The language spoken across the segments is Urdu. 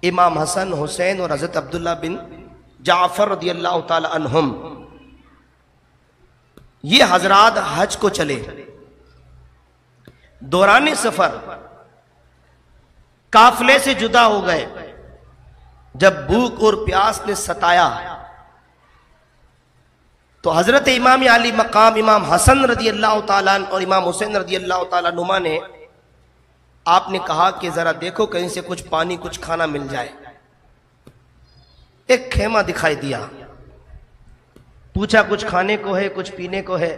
امام حسن حسین اور حضرت عبداللہ بن جعفر رضی اللہ تعالی عنہم یہ حضرات حج کو چلے. دوران سفر قافلے سے جدا ہو گئے. جب بھوک اور پیاس نے ستایا تو حضرت امام علی مقام امام حسن رضی اللہ تعالیٰ اور امام حسین رضی اللہ تعالیٰ نما نے آپ نے کہا کہ ذرا دیکھو کہیں سے کچھ پانی کچھ کھانا مل جائے. ایک خیمہ دکھائی دیا. پوچھا کچھ کھانے کو ہے کچھ پینے کو ہے؟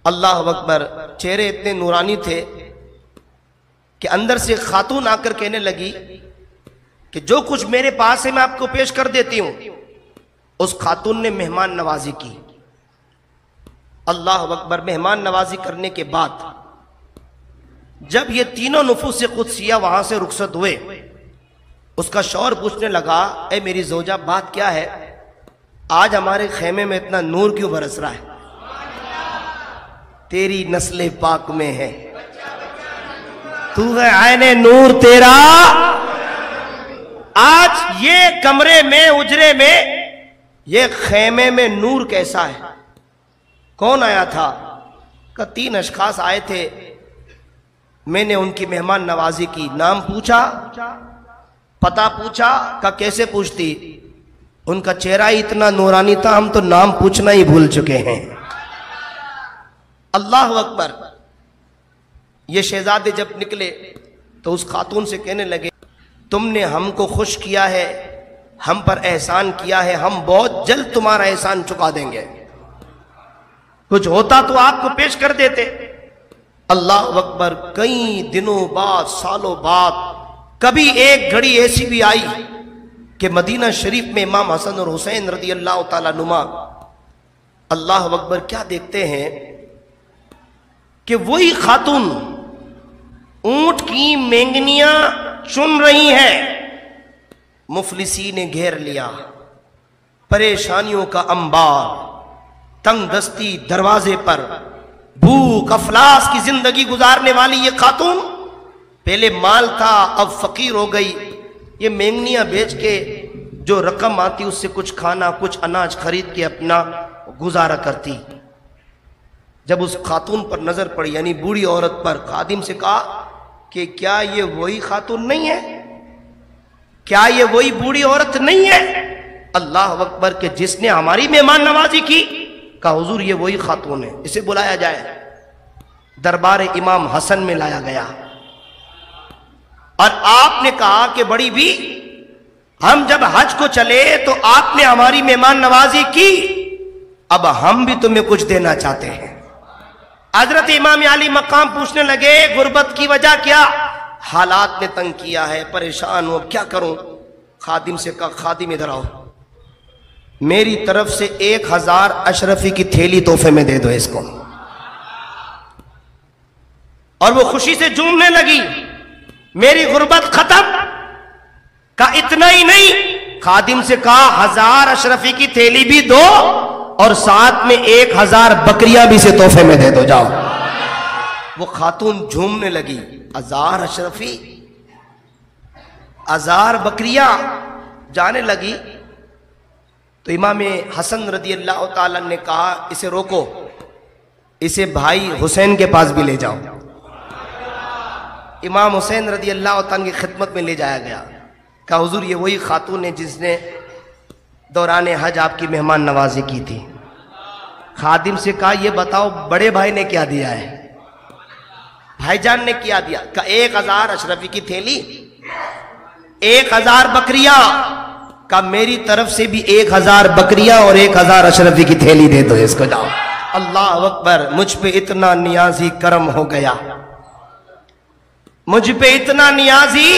اللہ اکبر. چہرے اتنے نورانی تھے کہ اندر سے خاتون آ کر کہنے لگی کہ جو کچھ میرے پاس ہے میں آپ کو پیش کر دیتی ہوں. اس خاتون نے مہمان نوازی کی. اللہ اکبر. مہمان نوازی کرنے کے بعد جب یہ تینوں نفوس قدسیہ وہاں سے رخصت ہوئے اس کا شوہر پوچھنے لگا اے میری زوجہ بات کیا ہے؟ آج ہمارے خیمے میں اتنا نور کیوں برس رہا ہے؟ تیری نسل پاک میں ہے، تو ہے عین نور تیرا. آج یہ کمرے میں اجرے میں یہ خیمے میں نور کیسا ہے؟ کون آیا تھا؟ کہ 3 اشخاص آئے تھے. میں نے ان کی مہمان نوازی کی. نام پوچھا، پتہ پوچھا. کہ کیسے پوچھتی؟ ان کا چہرہ اتنا نورانی تھا ہم تو نام پوچھنا ہی بھول چکے ہیں. اللہ اکبر. یہ شہزادے جب نکلے تو اس خاتون سے کہنے لگے تم نے ہم کو خوش کیا ہے، ہم پر احسان کیا ہے، ہم بہت جلد تمہارا احسان چکا دیں گے. کچھ ہوتا تو آپ کو پیش کر دیتے. اللہ اکبر. کئی دنوں بعد سالوں بعد کبھی ایک گھڑی ایسی بھی آئی کہ مدینہ شریف میں امام حسن اور حسین رضی اللہ تعالیٰ نما اللہ اکبر کیا دیکھتے ہیں کہ وہی خاتون اونٹ کی مینگنیاں چن رہی ہیں. مفلسی نے گھیر لیا. پریشانیوں کا انبار، تنگ دستی دروازے پر، بھوک افلاس کی زندگی گزارنے والی یہ خاتون پہلے مال تھا اب فقیر ہو گئی. یہ مینگنیاں بیچ کے جو رقم آتی اس سے کچھ کھانا کچھ اناج خرید کے اپنا گزارا کرتی. جب اس خاتون پر نظر پڑی یعنی بوڑھی عورت پر، خادم سے کہا کہ کیا یہ وہی خاتون نہیں ہے؟ کیا یہ وہی بوڑھی عورت نہیں ہے؟ اللہ اکبر. کہ جس نے ہماری مہمان نوازی کی. کہا حضور یہ وہی خاتون ہے، اسے بلایا جائے. دربار امام حسن میں لایا گیا اور آپ نے کہا کہ بڑی بھی ہم جب حج کو چلے تو آپ نے ہماری مہمان نوازی کی، اب ہم بھی تمہیں کچھ دینا چاہتے ہیں. حضرت امام علی مقام پوچھنے لگے غربت کی وجہ کیا؟ حالات نے تنگ کیا ہے، پریشان ہوں، کیا کروں؟ خادم سے کہا خادم ادھر آؤ، میری طرف سے 1000 اشرفی کی تھیلی تحفے میں دے دو اس کو. اور وہ خوشی سے جھومنے لگی. میری غربت ختم. کا اتنا ہی نہیں، خادم سے کہا 1000 اشرفی کی تھیلی بھی دو اور ساتھ میں 1000 بکریاں بھی سے تحفے میں دے دو جاؤ. وہ خاتون جھومنے لگی. 1000 اشرفی، 1000 بکریاں. جانے لگی تو امام حسن رضی اللہ تعالیٰ نے کہا اسے روکو، اسے بھائی حسین کے پاس بھی لے جاؤ. امام حسین رضی اللہ تعالیٰ کی خدمت میں لے جایا گیا. کہا حضور یہ وہی خاتون ہے جس نے دوران حج آپ کی مہمان نوازی کی تھی. خادم سے کہا یہ بتاؤ بڑے بھائی نے کیا دیا ہے؟ بھائی جان نے کیا دیا؟ کہا 1000 اشرفی کی تھیلی، 1000 بکریاں. کہا میری طرف سے بھی 1000 بکریاں اور 1000 اشرفی کی تھیلی دے دو اس کو جاؤ. اللہ اکبر. مجھ پہ اتنا نیازی کرم ہو گیا، مجھ پہ اتنا نیازی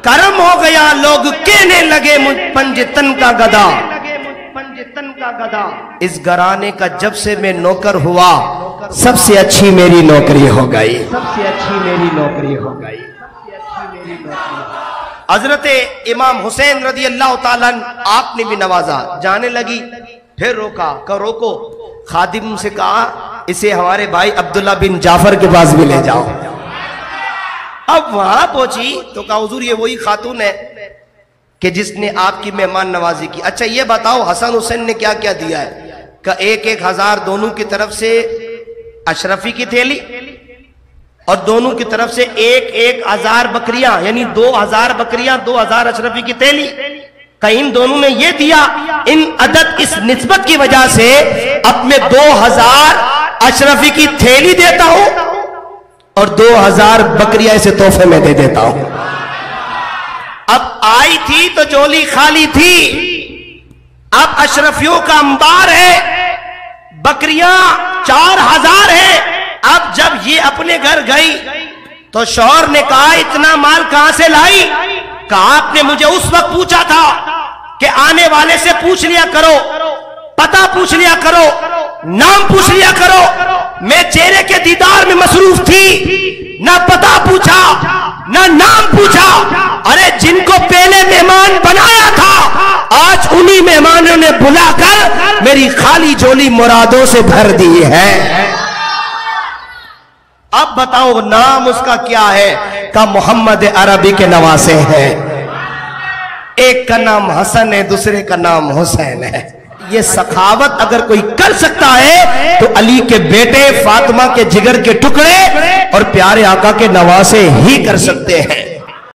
کرم ہو گیا. لوگ کہنے لگے مجھ پنجتن کا گدا، اس گھرانے کا جب سے میں نوکر ہوا سب سے اچھی میری نوکری ہو گئی، سب سے اچھی میری نوکری ہو گئی. حضرت امام حسین رضی اللہ تعالیٰ آپ نے بھی نوازا. جانے لگی پھر روکا. کہ روکو. خادم سے کہا اسے ہمارے بھائی عبداللہ بن جعفر کے پاس بھی لے جاؤ. اب وہاں پہنچی تو کہا حضور یہ وہی خاتون ہے کہ جس نے آپ کی مہمان نوازی کی. اچھا یہ بتاؤ حسن حسین نے کیا کیا دیا ہے؟ کہ 1,000 دونوں کی طرف سے اشرفی کی تھیلی اور دونوں کی طرف سے 1,000 بکریاں، یعنی 2,000 بکریاں، 2,000 اشرفی کی تھیلی. کہ ان دونوں نے یہ دیا، ان عدد اس نسبت کی وجہ سے اب میں 2,000 اشرفی کی تھیلی دیتا ہوں اور 2,000 بکریاں اسے تحفے میں دے دیتا ہوں. اب آئی تھی تو جولی خالی تھی، اب اشرفیوں کا انبار ہے، بکریاں 4,000 ہیں. اب جب یہ اپنے گھر گئی تو شوہر نے کہا اتنا مال کہاں سے لائی؟ کہا آپ نے مجھے اس وقت پوچھا تھا کہ آنے والے سے پوچھ لیا کرو، پتہ پوچھ لیا کرو، نام پوچھ لیا کرو. میں چہرے کے دیدار میں مصروف تھی، نہ پتہ پوچھا نہ نام پوچھا. ارے جن کو پہلے مہمان بنایا تھا آج انہی مہمانوں نے بلا کر میری خالی جولی مرادوں سے بھر دی ہے. اب بتاؤ نام اس کا کیا ہے؟ کہ محمد عربی کے نواسے ہیں. ایک کا نام حسن ہے، دوسرے کا نام حسین ہے. یہ سخاوت اگر کوئی کر سکتا ہے تو علی کے بیٹے فاطمہ کے جگر کے ٹکڑے اور پیارے آقا کے نواسے ہی کر سکتے ہیں.